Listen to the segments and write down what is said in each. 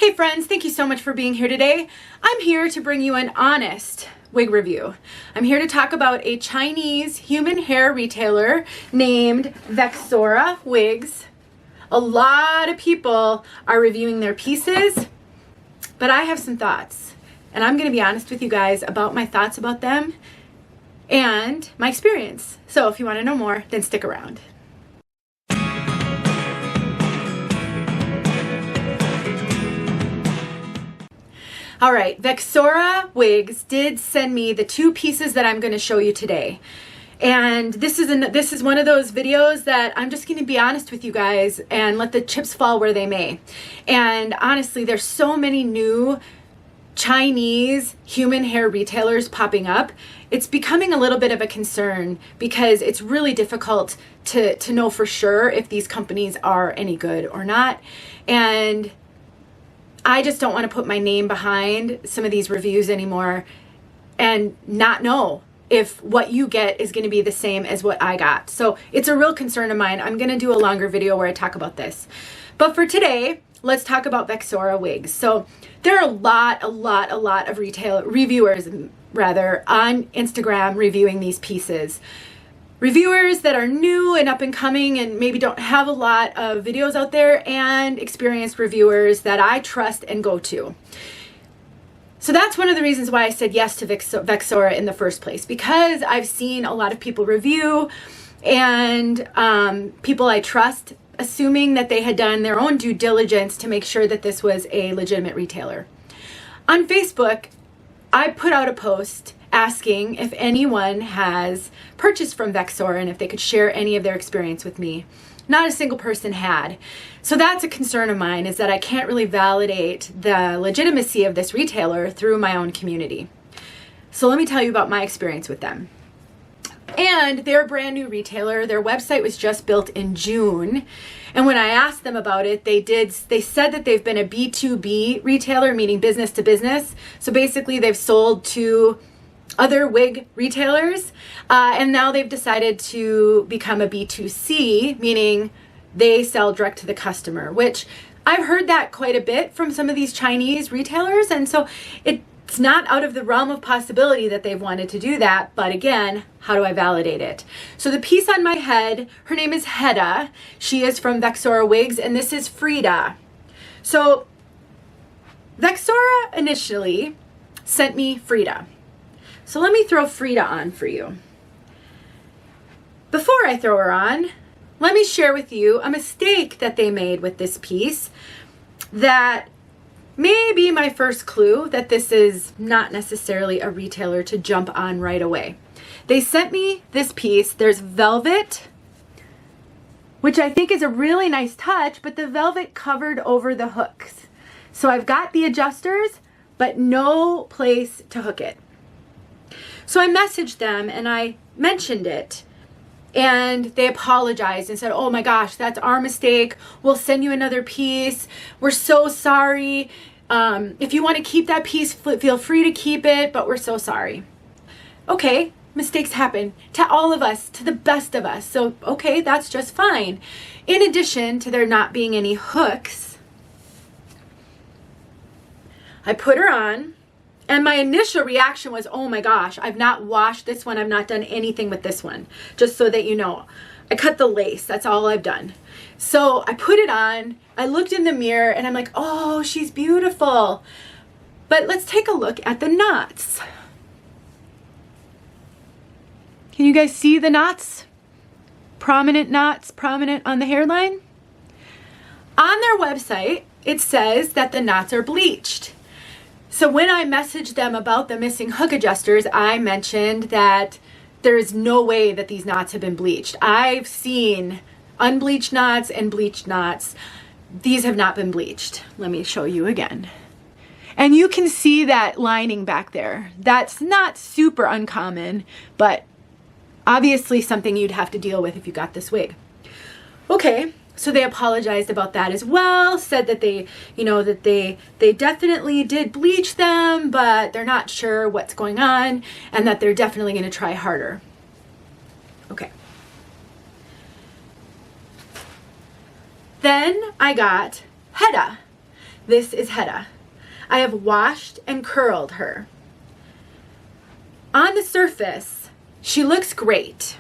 Hey friends, thank you so much for being here today. I'm here to bring you an honest wig review. I'm here to talk about a Chinese human hair retailer named Vexora Wigs. A lot of people are reviewing their pieces, but I have some thoughts, and I'm going to be honest with you guys about my thoughts about them and my experience. So if you want to know more, then stick around. All right, Vexora Wigs did send me the two pieces that I'm going to show you today. And this is one of those videos that I'm just going to be honest with you guys and let the chips fall where they may. And honestly, there's so many new Chinese human hair retailers popping up. It's becoming a little bit of a concern because it's really difficult to know for sure if these companies are any good or not. And I just don't want to put my name behind some of these reviews anymore and not know if what you get is going to be the same as what I got. So it's a real concern of mine. I'm going to do a longer video where I talk about this. But for today, let's talk about Vexora Wigs. So there are a lot of reviewers on Instagram reviewing these pieces. Reviewers that are new and up and coming and maybe don't have a lot of videos out there, and experienced reviewers that I trust and go to. So that's one of the reasons why I said yes to Vexora in the first place, because I've seen a lot of people review and people I trust, assuming that they had done their own due diligence to make sure that this was a legitimate retailer. On Facebook, I put out a post asking if anyone has purchased from Vexora and if they could share any of their experience with me. Not a single person had. So that's a concern of mine, is that I can't really validate the legitimacy of this retailer through my own community. So let me tell you about my experience with them. And they're a brand new retailer. Their website was just built in June. And when I asked them about it, they said that they've been a B2B retailer, meaning business to business. So basically they've sold to other wig retailers, and now they've decided to become a B2C, meaning they sell direct to the customer, which I've heard that quite a bit from some of these Chinese retailers, and so it's not out of the realm of possibility that they've wanted to do that. But again, how do I validate it? So the piece on my head, her name is Hedda. She is from Vexora Wigs, and this is Frida. So Vexora initially sent me Frida. So let me throw Frida on for you. Before I throw her on, let me share with you a mistake that they made with this piece that may be my first clue that this is not necessarily a retailer to jump on right away. They sent me this piece. There's velvet, which I think is a really nice touch, but the velvet covered over the hooks. So I've got the adjusters, but no place to hook it. So I messaged them and I mentioned it, and they apologized and said, oh my gosh, that's our mistake. We'll send you another piece. We're so sorry. If you want to keep that piece, feel free to keep it, but we're so sorry. Okay, mistakes happen to all of us, to the best of us. So, okay, that's just fine. In addition to there not being any hooks, I put her on. And my initial reaction was, oh my gosh, I've not washed this one. I've not done anything with this one. Just so that you know, I cut the lace. That's all I've done. So I put it on. I looked in the mirror and I'm like, oh, she's beautiful. But let's take a look at the knots. Can you guys see the knots? Prominent knots, prominent on the hairline. On their website, it says that the knots are bleached. So when I messaged them about the missing hook adjusters, I mentioned that there is no way that these knots have been bleached. I've seen unbleached knots and bleached knots. These have not been bleached. Let me show you again. And you can see that lining back there. That's not super uncommon, but obviously something you'd have to deal with if you got this wig. Okay. So they apologized about that as well, said that they definitely did bleach them, but they're not sure what's going on and that they're definitely going to try harder. Okay. Then I got Hedda. This is Hedda. I have washed and curled her. On the surface, she looks great.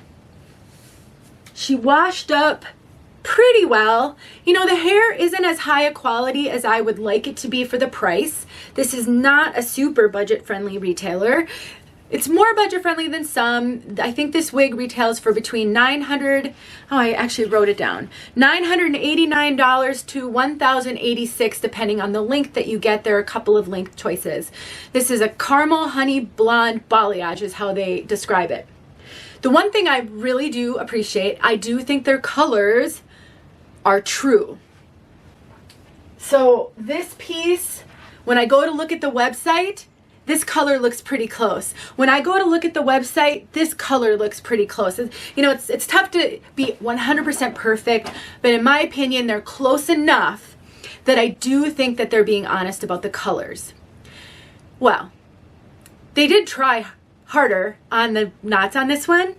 She washed up pretty well. You know, the hair isn't as high a quality as I would like it to be for the price. This is not a super budget-friendly retailer. It's more budget-friendly than some. I think this wig retails for between $900, oh, I actually wrote it down, $989 to $1,086, depending on the length that you get. There are a couple of length choices. This is a caramel honey blonde balayage is how they describe it. The one thing I really do appreciate, I do think their colors are true. So this piece, when I go to look at the website, this color looks pretty close. When I go to look at the website, this color looks pretty close. You know, it's tough to be 100% perfect, but in my opinion, they're close enough that I do think that they're being honest about the colors. Well, they did try harder on the knots on this one.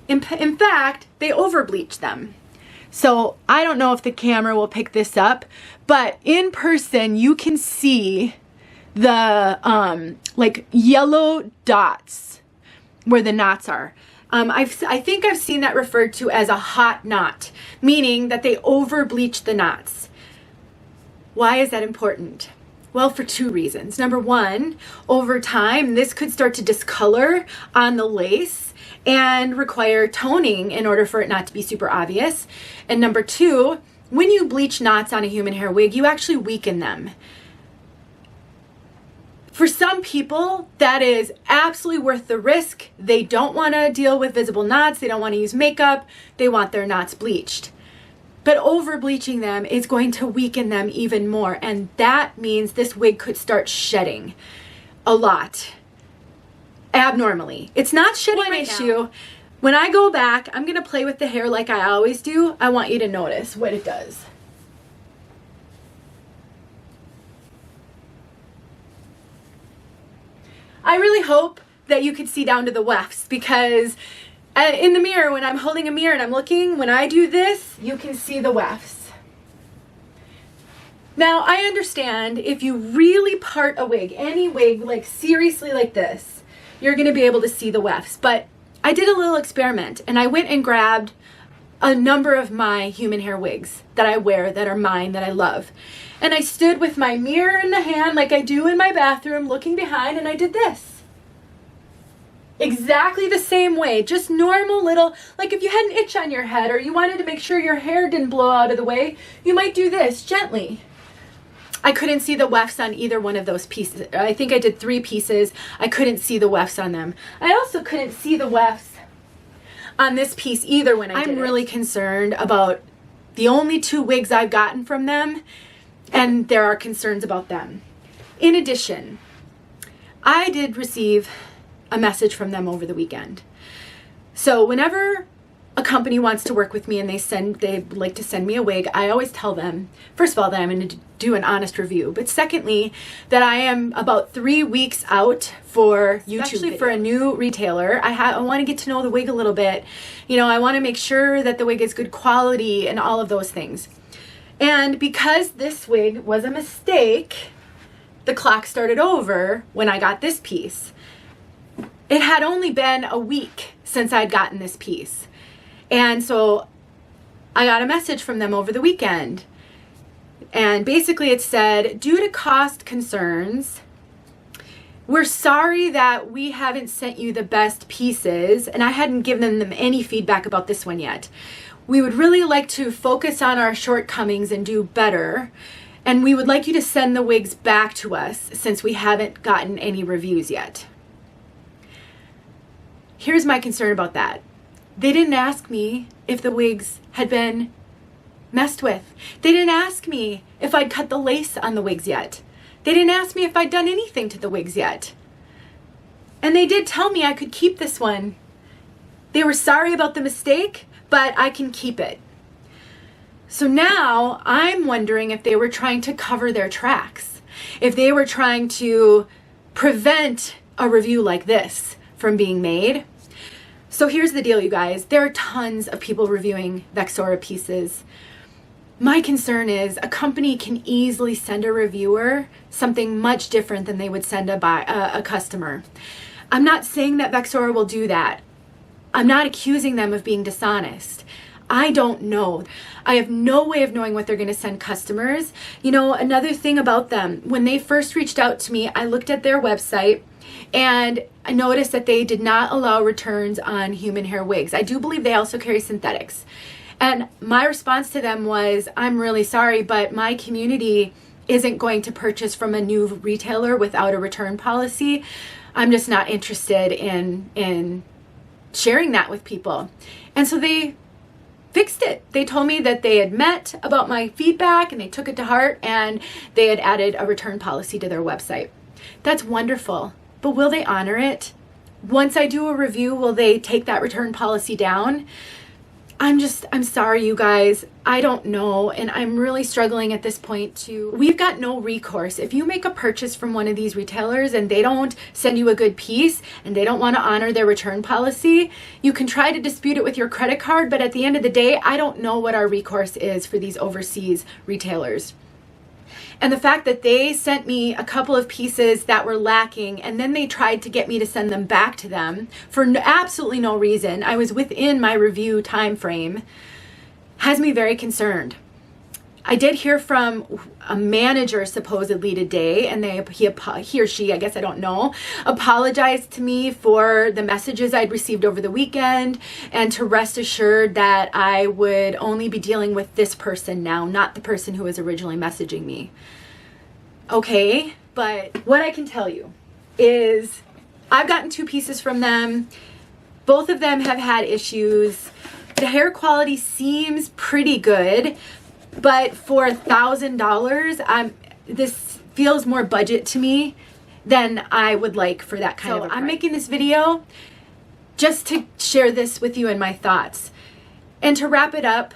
In fact, they over bleached them. So I don't know if the camera will pick this up, but in person you can see the like yellow dots where the knots are. I think I've seen that referred to as a hot knot, meaning that they over bleached the knots. Why is that important? Well, for two reasons. Number one, over time, this could start to discolor on the lace and require toning in order for it not to be super obvious. And number two, when you bleach knots on a human hair wig, you actually weaken them. For some people, that is absolutely worth the risk. They don't want to deal with visible knots. They don't want to use makeup. They want their knots bleached. But over bleaching them is going to weaken them even more. And that means this wig could start shedding a lot, abnormally. It's not shedding an issue. When I go back, I'm going to play with the hair like I always do. I want you to notice what it does. I really hope that you could see down to the wefts, because in the mirror, when I'm holding a mirror and I'm looking, when I do this, you can see the wefts. Now, I understand if you really part a wig, any wig, like seriously like this, you're going to be able to see the wefts. But I did a little experiment and I went and grabbed a number of my human hair wigs that I wear, that are mine, that I love. And I stood with my mirror in the hand like I do in my bathroom, looking behind, and I did this. Exactly the same way, just normal little, like if you had an itch on your head or you wanted to make sure your hair didn't blow out of the way, you might do this gently. I couldn't see the wefts on either one of those pieces. I think I did 3 pieces. I couldn't see the wefts on them. I also couldn't see the wefts on this piece either when I did it. I'm really concerned about the only 2 wigs I've gotten from them, and there are concerns about them. In addition, I did receive a message from them over the weekend. So whenever a company wants to work with me and they like to send me a wig, I always tell them, first of all, that I'm going to do an honest review, but secondly, that I am about 3 weeks out for YouTube, especially for a new retailer. I want to get to know the wig a little bit. You know, I want to make sure that the wig is good quality and all of those things. And because this wig was a mistake, the clock started over when I got this piece. It had only been a week since I'd gotten this piece. And so I got a message from them over the weekend. And basically it said, due to cost concerns, we're sorry that we haven't sent you the best pieces. And I hadn't given them any feedback about this one yet. We would really like to focus on our shortcomings and do better. And we would like you to send the wigs back to us since we haven't gotten any reviews yet. Here's my concern about that. They didn't ask me if the wigs had been messed with. They didn't ask me if I'd cut the lace on the wigs yet. They didn't ask me if I'd done anything to the wigs yet. And they did tell me I could keep this one. They were sorry about the mistake, but I can keep it. So now I'm wondering if they were trying to cover their tracks, if they were trying to prevent a review like this from being made. So here's the deal, you guys. There are tons of people reviewing Vexora pieces. My concern is a company can easily send a reviewer something much different than they would send a customer. I'm not saying that Vexora will do that. I'm not accusing them of being dishonest. I don't know. I have no way of knowing what they're going to send customers. You know, another thing about them, when they first reached out to me, I looked at their website and I noticed that they did not allow returns on human hair wigs. I do believe they also carry synthetics. And my response to them was, I'm really sorry, but my community isn't going to purchase from a new retailer without a return policy. I'm just not interested in sharing that with people. And so they fixed it. They told me that they had met about my feedback and they took it to heart and they had added a return policy to their website. That's wonderful, but will they honor it? Once I do a review, will they take that return policy down? I'm sorry, you guys. I don't know. And I'm really struggling at this point too. We've got no recourse. If you make a purchase from one of these retailers and they don't send you a good piece and they don't want to honor their return policy, you can try to dispute it with your credit card. But at the end of the day, I don't know what our recourse is for these overseas retailers. And the fact that they sent me a couple of pieces that were lacking and then they tried to get me to send them back to them for absolutely no reason, I was within my review time frame, has me very concerned. I did hear from a manager supposedly today, and he or she, I guess I don't know, apologized to me for the messages I'd received over the weekend and to rest assured that I would only be dealing with this person now, not the person who was originally messaging me. Okay, but what I can tell you is I've gotten 2 pieces from them. Both of them have had issues. The hair quality seems pretty good, but for $1,000, this feels more budget to me than I would like for that kind of a price. I'm making this video just to share this with you and my thoughts. And to wrap it up,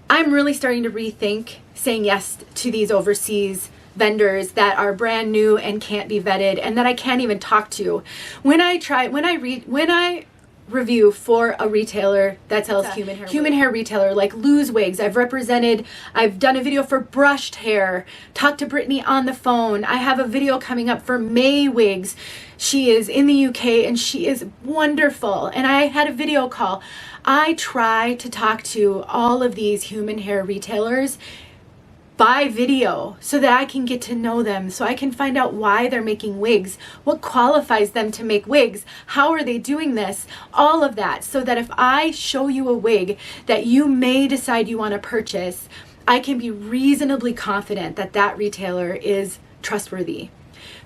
I'm really starting to rethink saying yes to these overseas vendors that are brand new and can't be vetted and that I can't even talk to. When I review for a retailer that sells human hair retailer like Lose Wigs, I've done a video for brushed hair, talked to Brittany on the phone. I have a video coming up for May Wigs. She is in the UK and she is wonderful. And I had a video call. I try to talk to all of these human hair retailers by video so that I can get to know them, so I can find out why they're making wigs, what qualifies them to make wigs, how are they doing this, all of that, so that if I show you a wig that you may decide you want to purchase, I can be reasonably confident that that retailer is trustworthy.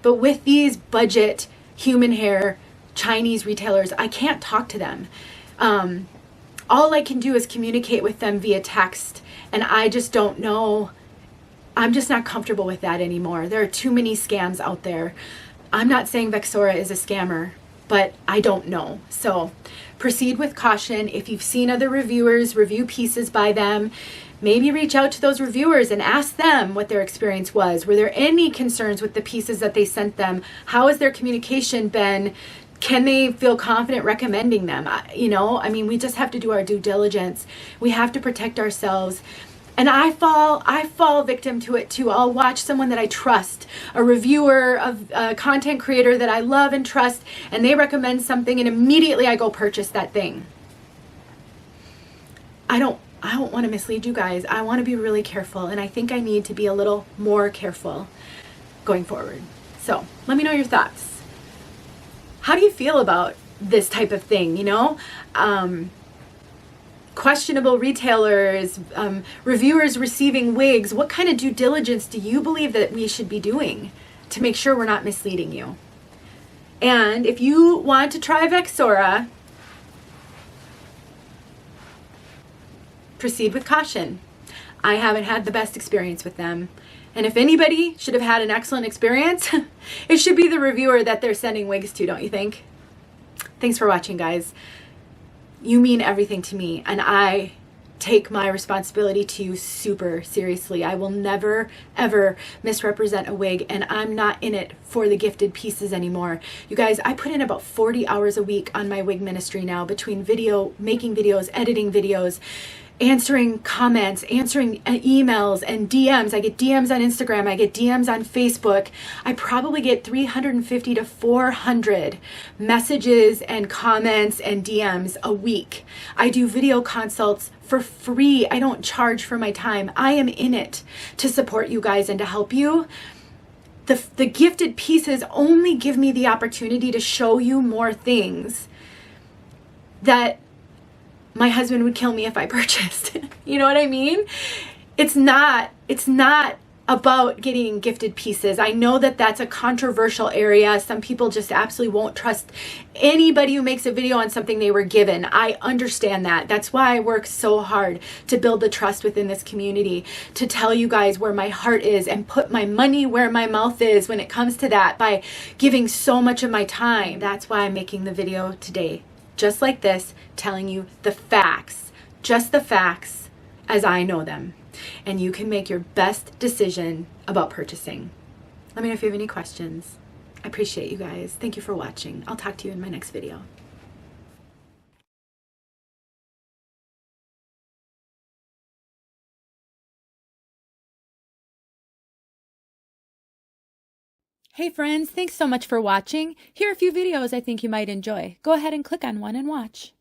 But with these budget human hair Chinese retailers, I can't talk to them. All I can do is communicate with them via text, and I just don't know. I'm just not comfortable with that anymore. There are too many scams out there. I'm not saying Vexora is a scammer, but I don't know. So proceed with caution. If you've seen other reviewers review pieces by them, maybe reach out to those reviewers and ask them what their experience was. Were there any concerns with the pieces that they sent them? How has their communication been? Can they feel confident recommending them? We just have to do our due diligence. We have to protect ourselves. And I fall victim to it too. I'll watch someone that I trust, a reviewer, a content creator that I love and trust, and they recommend something and immediately I go purchase that thing. I don't want to mislead you guys. I want to be really careful, and I think I need to be a little more careful going forward. So let me know your thoughts. How do you feel about this type of thing, questionable retailers, reviewers receiving wigs? What kind of due diligence do you believe that we should be doing to make sure we're not misleading you? And if you want to try Vexora, proceed with caution. I haven't had the best experience with them. And if anybody should have had an excellent experience, it should be the reviewer that they're sending wigs to, don't you think? Thanks for watching, guys. You mean everything to me, and I take my responsibility to you super seriously. I will never, ever misrepresent a wig, and I'm not in it for the gifted pieces anymore. You guys, I put in about 40 hours a week on my wig ministry now, between making videos, editing videos, answering comments, answering emails and DMs. I get DMs on Instagram. I get DMs on Facebook. I probably get 350 to 400 messages and comments and DMs a week. I do video consults for free. I don't charge for my time. I am in it to support you guys and to help you. The gifted pieces only give me the opportunity to show you more things that my husband would kill me if I purchased. You know what I mean? It's not about getting gifted pieces. I know that that's a controversial area. Some people just absolutely won't trust anybody who makes a video on something they were given. I understand that. That's why I work so hard to build the trust within this community, to tell you guys where my heart is and put my money where my mouth is when it comes to that by giving so much of my time. That's why I'm making the video today, just like this, telling you the facts, just the facts as I know them. And you can make your best decision about purchasing. Let me know if you have any questions. I appreciate you guys. Thank you for watching. I'll talk to you in my next video. Hey friends, thanks so much for watching. Here are a few videos I think you might enjoy. Go ahead and click on one and watch.